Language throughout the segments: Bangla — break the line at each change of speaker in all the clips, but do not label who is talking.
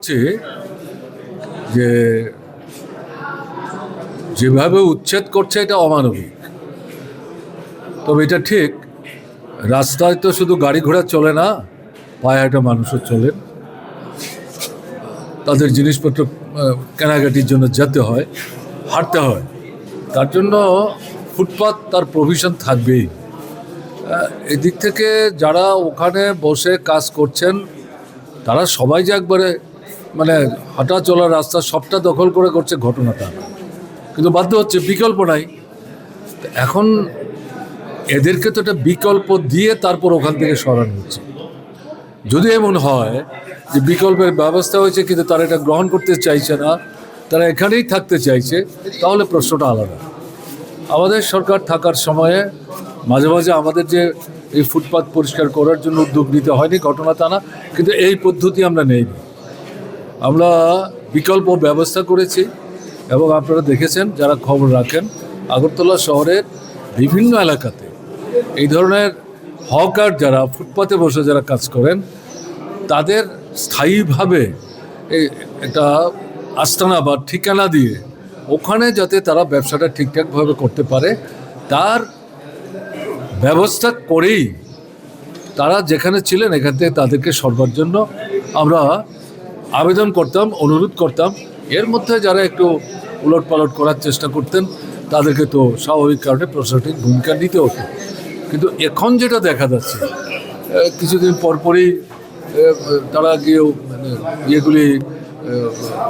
হচ্ছে যে যেভাবে উচ্ছেদ করছে এটা অমানবিক। তবে এটা ঠিক, রাস্তায় তো শুধু গাড়ি ঘোড়া চলে না, পায়ে হাঁটা মানুষও চলেন, তাদের জিনিসপত্র কেনাকাটির জন্য যেতে হয়, হাঁটতে হয়। তার জন্য ফুটপাত তার প্রভিশন থাকবেই। এদিক থেকে যারা ওখানে বসে কাজ করছেন তারা সবাই যে একবারে হাঁটা চলার রাস্তা সবটা দখল করে করছে ঘটনাটা, কিন্তু বাধ্য হচ্ছে, বিকল্প নাই। এখন এদেরকে তো একটা বিকল্প দিয়ে তারপর ওখান থেকে সরানো হচ্ছে। যদি এমন হয় যে বিকল্পের ব্যবস্থা হয়েছে কিন্তু তারা এটা গ্রহণ করতে চাইছে না, তারা এখানেই থাকতে চাইছে, তাহলে প্রশ্নটা আলাদা। আমাদের সরকার থাকার সময়ে মাঝে মাঝে আমাদের যে এই ফুটপাত পরিষ্কার করার জন্য উদ্যোগ নিতে হয়নি, ঘটনা তা না, কিন্তু এই পদ্ধতি আমরা নেইনি। আমরা বিকল্প ব্যবস্থা করেছি এবং আপনারা দেখেছেন যারা খবর রাখেন, আগরতলা শহরের বিভিন্ন এলাকাতে এই ধরনের হকার যারা ফুটপাতে বসে যারা কাজ করেন তাদের স্থায়ীভাবে একটা আস্তানা বা ঠিকানা দিয়ে ওখানে যাতে তারা ব্যবসাটা ঠিকঠাকভাবে করতে পারে তার ব্যবস্থা করেই তারা যেখানে ছিলেন এখান থেকে তাদেরকে সরবার জন্য আমরা আবেদন করতাম, অনুরোধ করতাম। এর মধ্যে যারা একটু উলটপালট করার চেষ্টা করতেন তাদেরকে তো স্বাভাবিক কারণে প্রশাসনিক ভূমিকা নিতে হতো। কিন্তু এখন যেটা দেখা যাচ্ছে, কিছুদিন পরপরই তারা গিয়েও ইয়েগুলি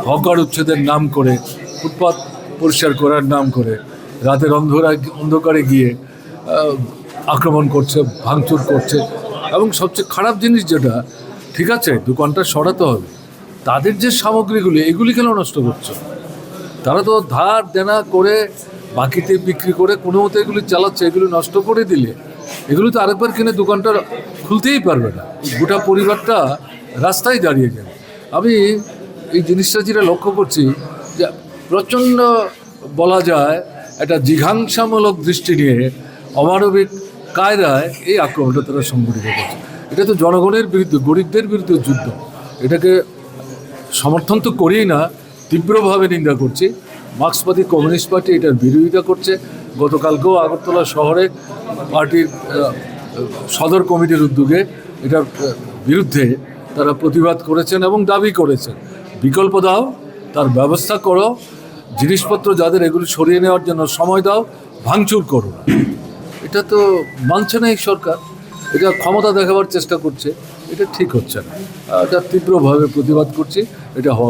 হকার উচ্ছেদের নাম করে, ফুটপাত পরিষ্কার করার নাম করে রাতের অন্ধকারে গিয়ে আক্রমণ করছে, ভাঙচুর করছে। এবং সবচেয়ে খারাপ জিনিস যেটা, ঠিক আছে দোকানটা সরাতে হবে, তাদের যে সামগ্রীগুলি এগুলি কেন নষ্ট করছে? তারা তো ধার দেনা করে বাকিতে বিক্রি করে কোনো মতো এগুলি চালাচ্ছে। এগুলি নষ্ট করে দিলে এগুলি তো আরেকবার কিনে দোকানটা খুলতেই পারবে না, গোটা পরিবারটা রাস্তায় দাঁড়িয়ে যাবে। আমি এই জিনিসটা যেটা লক্ষ্য করছি যে প্রচণ্ড বলা যায় একটা জিঘাংসামূলক দৃষ্টি নিয়ে অমানবিক কায়দায় এই আক্রমণটা তারা সংগঠিত করছে। এটা তো জনগণের বিরুদ্ধে, গরিবদের বিরুদ্ধে যুদ্ধ। এটাকে সমর্থন তো করেই না, তীব্রভাবে নিন্দা করছি। মার্ক্সবাদী কমিউনিস্ট পার্টি এটার বিরোধিতা করছে। গতকালকেও আগরতলা শহরে পার্টির সদর কমিটির উদ্যোগে এটার বিরুদ্ধে তারা প্রতিবাদ করেছেন এবং দাবি করেছেন বিকল্প দাও, তার ব্যবস্থা করো, জিনিসপত্র যাদের এগুলি সরিয়ে নেওয়ার জন্য সময় দাও, ভাঙচুর করো। এটা তো মানছে না এই সরকার, এটা ক্ষমতা দেখাবার চেষ্টা করছে, এটা ঠিক হচ্ছে না। এটা তীব্রভাবে প্রতিবাদ করছি, এটা হওয়া